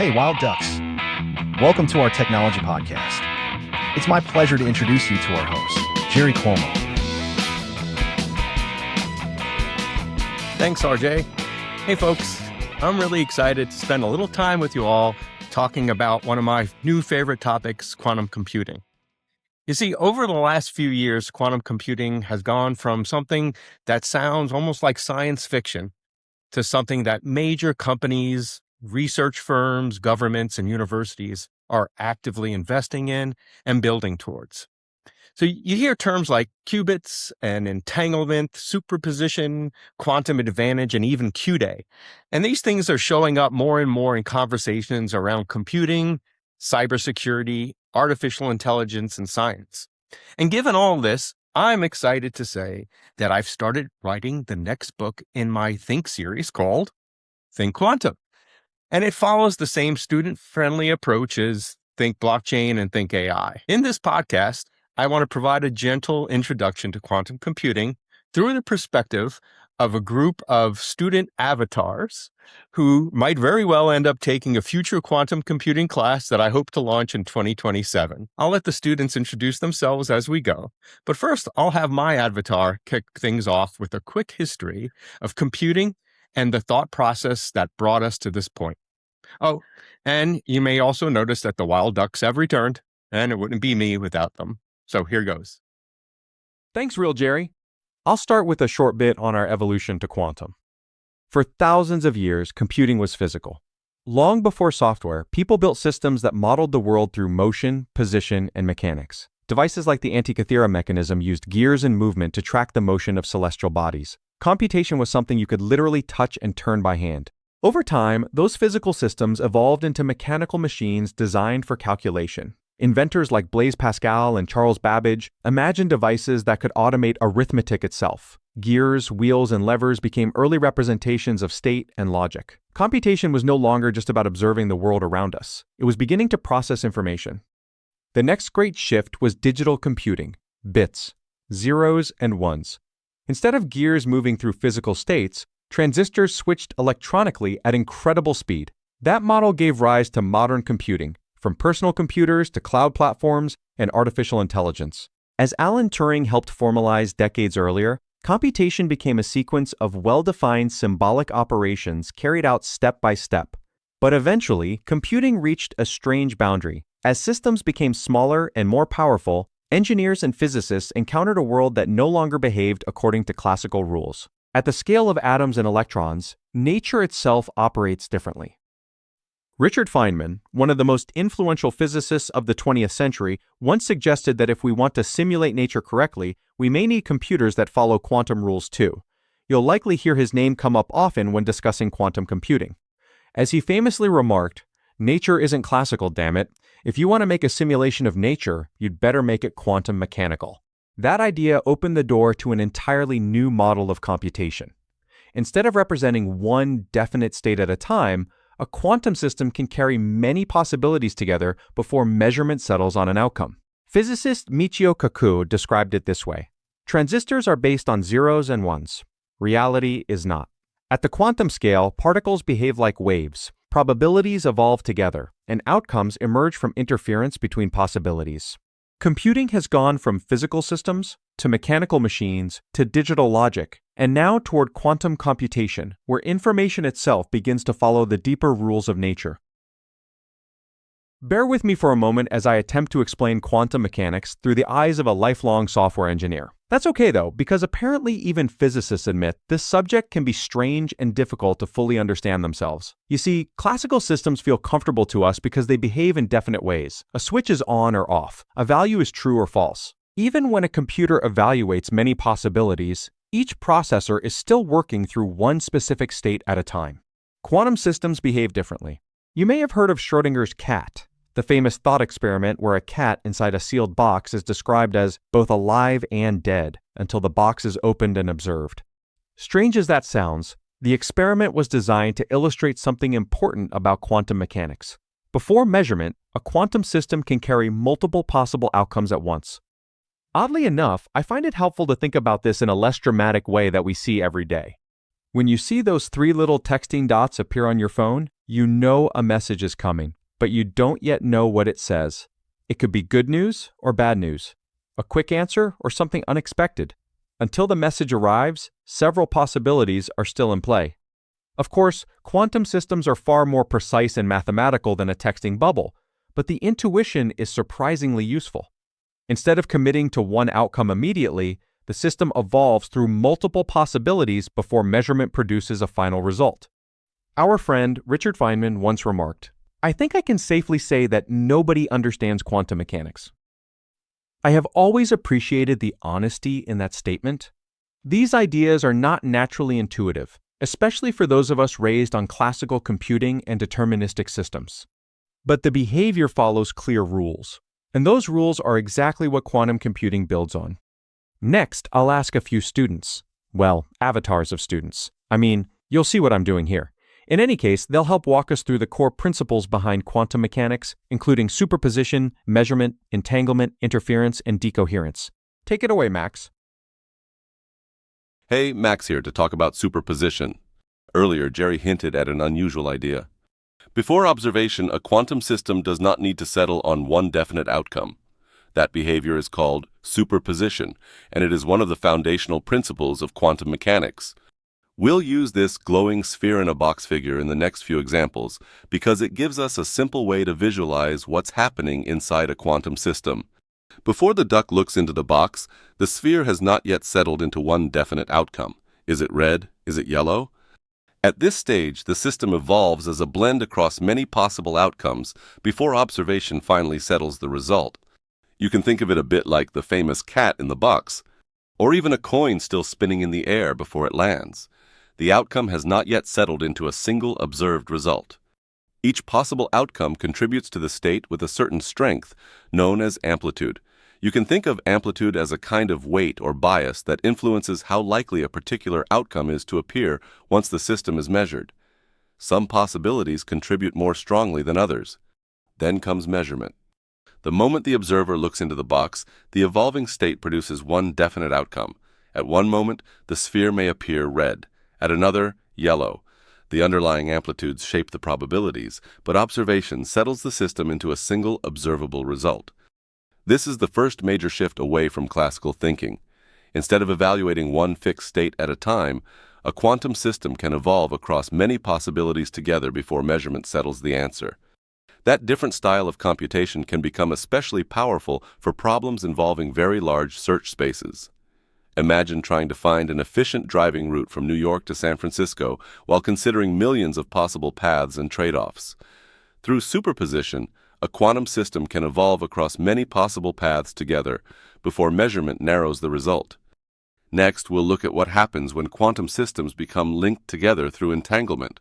Hey, Wild Ducks. Welcome to our technology podcast. It's my pleasure to introduce you to our host, Jerry Cuomo. Thanks, RJ. Hey, folks. I'm really excited to spend a little time with you all talking about one of my new favorite topics, quantum computing. You see, over the last few years, quantum computing has gone from something that sounds almost like science fiction to something that major companies, research firms, governments, and universities are actively investing in and building towards. So you hear terms like qubits and entanglement, superposition, quantum advantage, and even Q-Day. And these things are showing up more and more in conversations around computing, cybersecurity, artificial intelligence, and science. And given all this, I'm excited to say that I've started writing the next book in my Think series called Think Quantum. And it follows the same student-friendly approach as Think Blockchain and Think AI. In this podcast, I want to provide a gentle introduction to quantum computing through the perspective of a group of student avatars who might very well end up taking a future quantum computing class that I hope to launch in 2027. I'll let the students introduce themselves as we go. But first, I'll have my avatar kick things off with a quick history of computing and the thought process that brought us to this point. Oh, and you may also notice that the wild ducks have returned, and it wouldn't be me without them. So here goes. Thanks, Real Jerry. I'll start with a short bit on our evolution to quantum. For thousands of years, computing was physical. Long before software, people built systems that modeled the world through motion, position, and mechanics. Devices like the Antikythera mechanism used gears and movement to track the motion of celestial bodies. Computation was something you could literally touch and turn by hand. Over time, those physical systems evolved into mechanical machines designed for calculation. Inventors like Blaise Pascal and Charles Babbage imagined devices that could automate arithmetic itself. Gears, wheels, and levers became early representations of state and logic. Computation was no longer just about observing the world around us. It was beginning to process information. The next great shift was digital computing, bits, zeros and ones. Instead of gears moving through physical states, transistors switched electronically at incredible speed. That model gave rise to modern computing, from personal computers to cloud platforms and artificial intelligence. As Alan Turing helped formalize decades earlier, computation became a sequence of well-defined symbolic operations carried out step by step. But eventually, computing reached a strange boundary. As systems became smaller and more powerful, engineers and physicists encountered a world that no longer behaved according to classical rules. At the scale of atoms and electrons, nature itself operates differently. Richard Feynman, one of the most influential physicists of the 20th century, once suggested that if we want to simulate nature correctly, we may need computers that follow quantum rules too. You'll likely hear his name come up often when discussing quantum computing. As he famously remarked, "Nature isn't classical, damn it. If you want to make a simulation of nature, you'd better make it quantum mechanical." That idea opened the door to an entirely new model of computation. Instead of representing one definite state at a time, a quantum system can carry many possibilities together before measurement settles on an outcome. Physicist Michio Kaku described it this way: transistors are based on zeros and ones. Reality is not. At the quantum scale, particles behave like waves. Probabilities evolve together, and outcomes emerge from interference between possibilities. Computing has gone from physical systems to mechanical machines to digital logic, and now toward quantum computation, where information itself begins to follow the deeper rules of nature. Bear with me for a moment as I attempt to explain quantum mechanics through the eyes of a lifelong software engineer. That's okay though, because apparently even physicists admit this subject can be strange and difficult to fully understand themselves. You see, classical systems feel comfortable to us because they behave in definite ways. A switch is on or off. A value is true or false. Even when a computer evaluates many possibilities, each processor is still working through one specific state at a time. Quantum systems behave differently. You may have heard of Schrödinger's cat, the famous thought experiment where a cat inside a sealed box is described as both alive and dead until the box is opened and observed. Strange as that sounds, the experiment was designed to illustrate something important about quantum mechanics. Before measurement, a quantum system can carry multiple possible outcomes at once. Oddly enough, I find it helpful to think about this in a less dramatic way that we see every day. When you see those three little texting dots appear on your phone, you know a message is coming, but you don't yet know what it says. It could be good news or bad news, a quick answer or something unexpected. Until the message arrives, several possibilities are still in play. Of course, quantum systems are far more precise and mathematical than a texting bubble, but the intuition is surprisingly useful. Instead of committing to one outcome immediately, the system evolves through multiple possibilities before measurement produces a final result. Our friend Richard Feynman once remarked, "I think I can safely say that nobody understands quantum mechanics." I have always appreciated the honesty in that statement. These ideas are not naturally intuitive, especially for those of us raised on classical computing and deterministic systems. But the behavior follows clear rules, and those rules are exactly what quantum computing builds on. Next, I'll ask a few students. Well, avatars of students. You'll see what I'm doing here. In any case, they'll help walk us through the core principles behind quantum mechanics, including superposition, measurement, entanglement, interference, and decoherence. Take it away, Max. Hey, Max here to talk about superposition. Earlier, Jerry hinted at an unusual idea. Before observation, a quantum system does not need to settle on one definite outcome. That behavior is called superposition, and it is one of the foundational principles of quantum mechanics. We'll use this glowing sphere-in-a-box figure in the next few examples because it gives us a simple way to visualize what's happening inside a quantum system. Before the duck looks into the box, the sphere has not yet settled into one definite outcome. Is it red? Is it yellow? At this stage, the system evolves as a blend across many possible outcomes before observation finally settles the result. You can think of it a bit like the famous cat in the box, or even a coin still spinning in the air before it lands. The outcome has not yet settled into a single observed result. Each possible outcome contributes to the state with a certain strength, known as amplitude. You can think of amplitude as a kind of weight or bias that influences how likely a particular outcome is to appear once the system is measured. Some possibilities contribute more strongly than others. Then comes measurement. The moment the observer looks into the box, the evolving state produces one definite outcome. At one moment, the sphere may appear red. At another, yellow. The underlying amplitudes shape the probabilities, but observation settles the system into a single observable result. This is the first major shift away from classical thinking. Instead of evaluating one fixed state at a time, a quantum system can evolve across many possibilities together before measurement settles the answer. That different style of computation can become especially powerful for problems involving very large search spaces. Imagine trying to find an efficient driving route from New York to San Francisco while considering millions of possible paths and trade-offs. Through superposition, a quantum system can evolve across many possible paths together before measurement narrows the result. Next, we'll look at what happens when quantum systems become linked together through entanglement.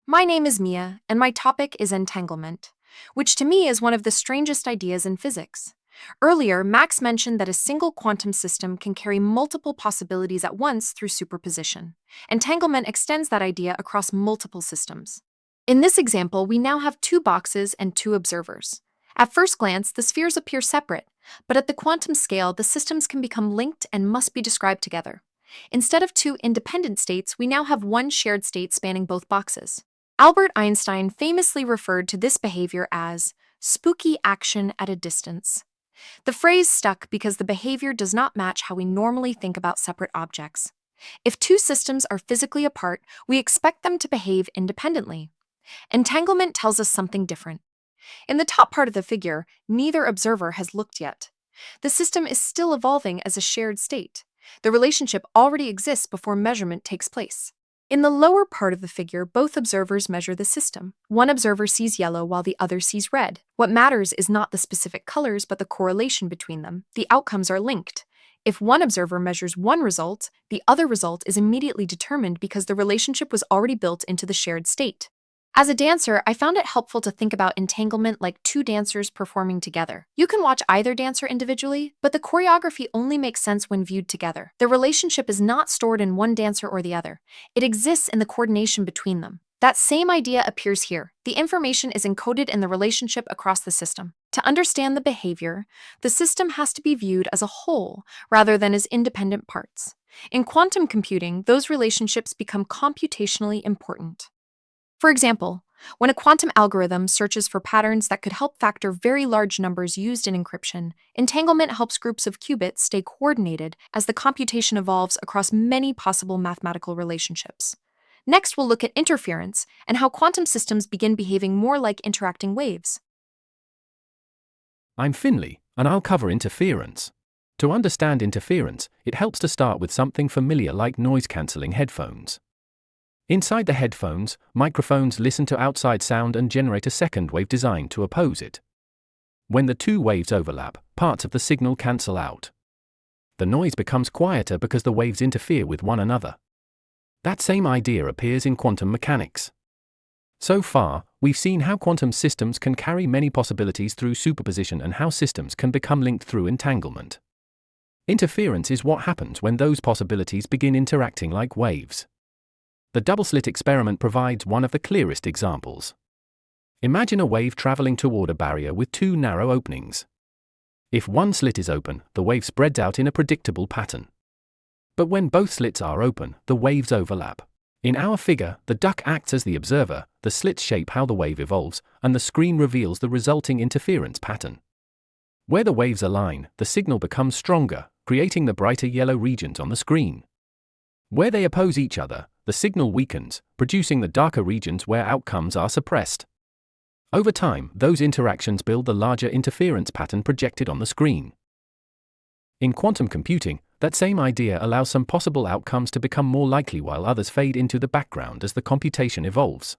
My name is Mia, and my topic is entanglement, which to me is one of the strangest ideas in physics. Earlier, Max mentioned that a single quantum system can carry multiple possibilities at once through superposition. Entanglement extends that idea across multiple systems. In this example, we now have two boxes and two observers. At first glance, the spheres appear separate, but at the quantum scale, the systems can become linked and must be described together. Instead of two independent states, we now have one shared state spanning both boxes. Albert Einstein famously referred to this behavior as spooky action at a distance. The phrase stuck because the behavior does not match how we normally think about separate objects. If two systems are physically apart, we expect them to behave independently. Entanglement tells us something different. In the top part of the figure, neither observer has looked yet. The system is still evolving as a shared state. The relationship already exists before measurement takes place. In the lower part of the figure, both observers measure the system. One observer sees yellow while the other sees red. What matters is not the specific colors, but the correlation between them. The outcomes are linked. If one observer measures one result, the other result is immediately determined because the relationship was already built into the shared state. As a dancer, I found it helpful to think about entanglement like two dancers performing together. You can watch either dancer individually, but the choreography only makes sense when viewed together. The relationship is not stored in one dancer or the other. It exists in the coordination between them. That same idea appears here. The information is encoded in the relationship across the system. To understand the behavior, the system has to be viewed as a whole rather than as independent parts. In quantum computing, those relationships become computationally important. For example, when a quantum algorithm searches for patterns that could help factor very large numbers used in encryption, entanglement helps groups of qubits stay coordinated as the computation evolves across many possible mathematical relationships. Next, we'll look at interference and how quantum systems begin behaving more like interacting waves. I'm Finley, and I'll cover interference. To understand interference, it helps to start with something familiar like noise-cancelling headphones. Inside the headphones, microphones listen to outside sound and generate a second wave designed to oppose it. When the two waves overlap, parts of the signal cancel out. The noise becomes quieter because the waves interfere with one another. That same idea appears in quantum mechanics. So far, we've seen how quantum systems can carry many possibilities through superposition and how systems can become linked through entanglement. Interference is what happens when those possibilities begin interacting like waves. The double-slit experiment provides one of the clearest examples. Imagine a wave traveling toward a barrier with two narrow openings. If one slit is open, the wave spreads out in a predictable pattern. But when both slits are open, the waves overlap. In our figure, the duck acts as the observer, the slits shape how the wave evolves, and the screen reveals the resulting interference pattern. Where the waves align, the signal becomes stronger, creating the brighter yellow regions on the screen. Where they oppose each other, the signal weakens, producing the darker regions where outcomes are suppressed. Over time, those interactions build the larger interference pattern projected on the screen. In quantum computing, that same idea allows some possible outcomes to become more likely while others fade into the background as the computation evolves.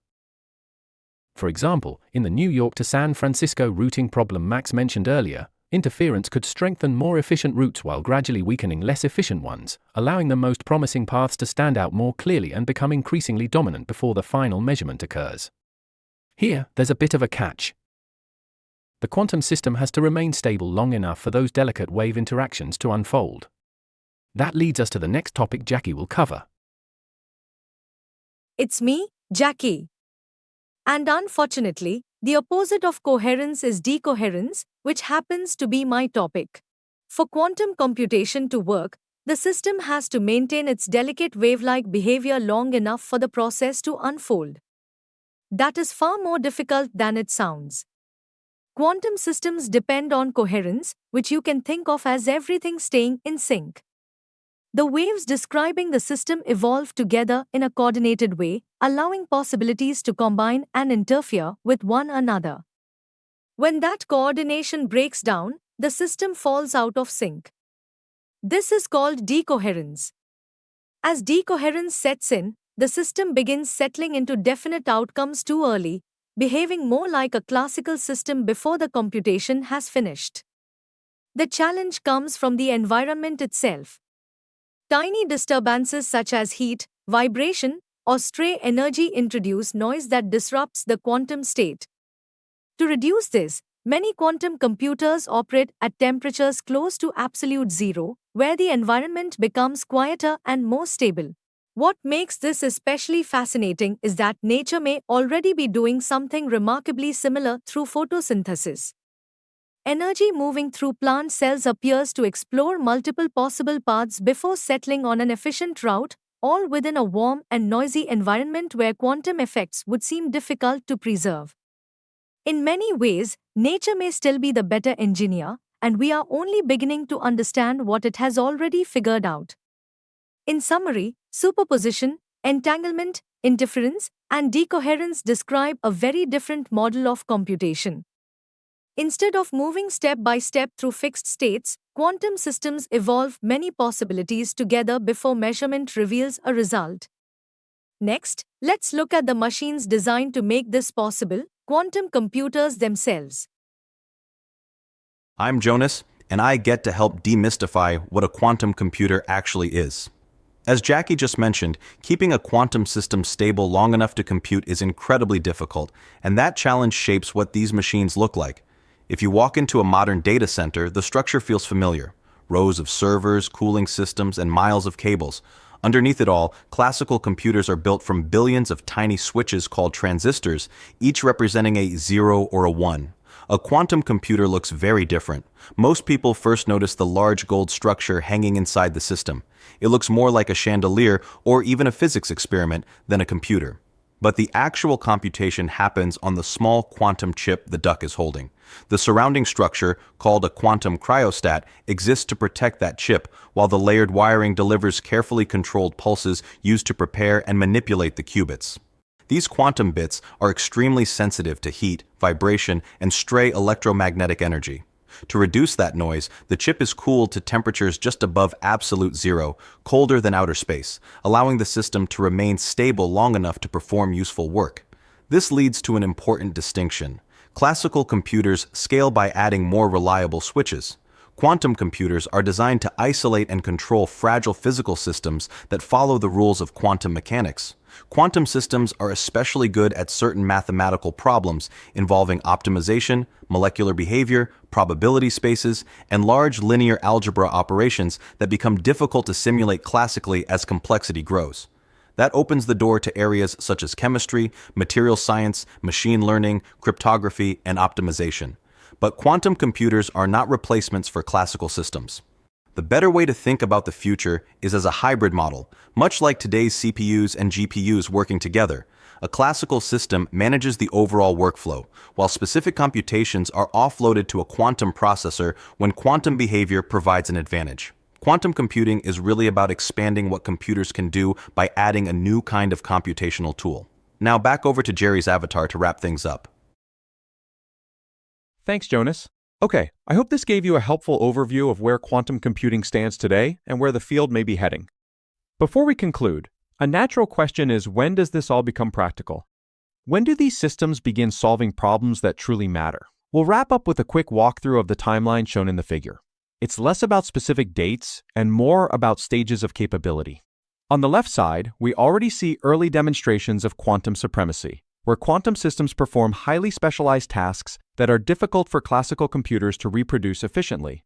For example, in the New York to San Francisco routing problem Max mentioned earlier, interference could strengthen more efficient routes while gradually weakening less efficient ones, allowing the most promising paths to stand out more clearly and become increasingly dominant before the final measurement occurs. Here, there's a bit of a catch. The quantum system has to remain stable long enough for those delicate wave interactions to unfold. That leads us to the next topic Jackie will cover. It's me, Jackie. And unfortunately, the opposite of coherence is decoherence, which happens to be my topic. For quantum computation to work, the system has to maintain its delicate wave-like behavior long enough for the process to unfold. That is far more difficult than it sounds. Quantum systems depend on coherence, which you can think of as everything staying in sync. The waves describing the system evolve together in a coordinated way, allowing possibilities to combine and interfere with one another. When that coordination breaks down, the system falls out of sync. This is called decoherence. As decoherence sets in, the system begins settling into definite outcomes too early, behaving more like a classical system before the computation has finished. The challenge comes from the environment itself. Tiny disturbances such as heat, vibration, or stray energy introduce noise that disrupts the quantum state. To reduce this, many quantum computers operate at temperatures close to absolute zero, where the environment becomes quieter and more stable. What makes this especially fascinating is that nature may already be doing something remarkably similar through photosynthesis. Energy moving through plant cells appears to explore multiple possible paths before settling on an efficient route, all within a warm and noisy environment where quantum effects would seem difficult to preserve. In many ways, nature may still be the better engineer, and we are only beginning to understand what it has already figured out. In summary, superposition, entanglement, interference, and decoherence describe a very different model of computation. Instead of moving step by step through fixed states, quantum systems evolve many possibilities together before measurement reveals a result. Next, let's look at the machines designed to make this possible, quantum computers themselves. I'm Jonas, and I get to help demystify what a quantum computer actually is. As Jackie just mentioned, keeping a quantum system stable long enough to compute is incredibly difficult, and that challenge shapes what these machines look like. If you walk into a modern data center, the structure feels familiar. Rows of servers, cooling systems, and miles of cables. Underneath it all, classical computers are built from billions of tiny switches called transistors, each representing a 0 or a 1. A quantum computer looks very different. Most people first notice the large gold structure hanging inside the system. It looks more like a chandelier or even a physics experiment than a computer. But the actual computation happens on the small quantum chip the duck is holding. The surrounding structure, called a quantum cryostat, exists to protect that chip, while the layered wiring delivers carefully controlled pulses used to prepare and manipulate the qubits. These quantum bits are extremely sensitive to heat, vibration, and stray electromagnetic energy. To reduce that noise, the chip is cooled to temperatures just above absolute zero, colder than outer space, allowing the system to remain stable long enough to perform useful work. This leads to an important distinction. Classical computers scale by adding more reliable switches. Quantum computers are designed to isolate and control fragile physical systems that follow the rules of quantum mechanics. Quantum systems are especially good at certain mathematical problems involving optimization, molecular behavior, probability spaces, and large linear algebra operations that become difficult to simulate classically as complexity grows. That opens the door to areas such as chemistry, material science, machine learning, cryptography, and optimization. But quantum computers are not replacements for classical systems. The better way to think about the future is as a hybrid model, much like today's CPUs and GPUs working together. A classical system manages the overall workflow, while specific computations are offloaded to a quantum processor when quantum behavior provides an advantage. Quantum computing is really about expanding what computers can do by adding a new kind of computational tool. Now back over to Jerry's avatar to wrap things up. Thanks, Jonas. Okay, I hope this gave you a helpful overview of where quantum computing stands today and where the field may be heading. Before we conclude, a natural question is, when does this all become practical? When do these systems begin solving problems that truly matter? We'll wrap up with a quick walkthrough of the timeline shown in the figure. It's less about specific dates and more about stages of capability. On the left side, we already see early demonstrations of quantum supremacy, where quantum systems perform highly specialized tasks that are difficult for classical computers to reproduce efficiently.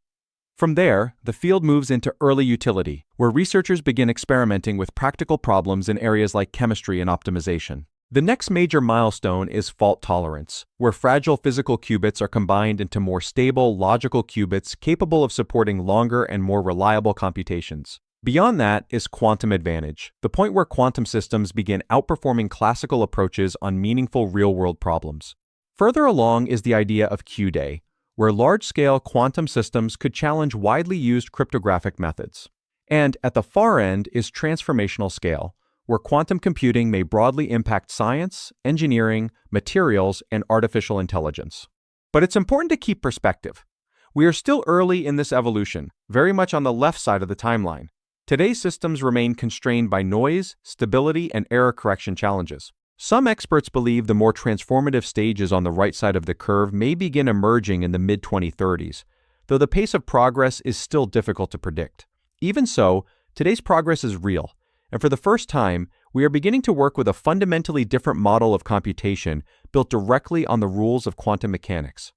From there, the field moves into early utility, where researchers begin experimenting with practical problems in areas like chemistry and optimization. The next major milestone is fault tolerance, where fragile physical qubits are combined into more stable, logical qubits capable of supporting longer and more reliable computations. Beyond that is quantum advantage, the point where quantum systems begin outperforming classical approaches on meaningful real-world problems. Further along is the idea of Q-Day, where large-scale quantum systems could challenge widely used cryptographic methods. And at the far end is transformational scale, where quantum computing may broadly impact science, engineering, materials, and artificial intelligence. But it's important to keep perspective. We are still early in this evolution, very much on the left side of the timeline. Today's systems remain constrained by noise, stability, and error correction challenges. Some experts believe the more transformative stages on the right side of the curve may begin emerging in the mid-2030s, though the pace of progress is still difficult to predict. Even so, today's progress is real, and for the first time, we are beginning to work with a fundamentally different model of computation built directly on the rules of quantum mechanics.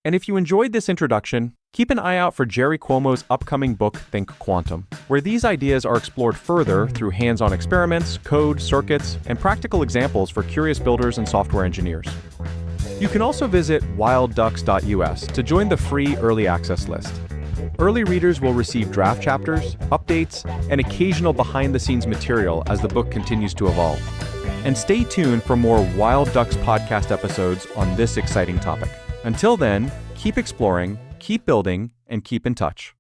And if you enjoyed this introduction, keep an eye out for Jerry Cuomo's upcoming book, Think Quantum, where these ideas are explored further through hands-on experiments, code, circuits, and practical examples for curious builders and software engineers. You can also visit wildducks.us to join the free early access list. Early readers will receive draft chapters, updates, and occasional behind-the-scenes material as the book continues to evolve. And stay tuned for more Wild Ducks podcast episodes on this exciting topic. Until then, keep exploring, keep building, and keep in touch.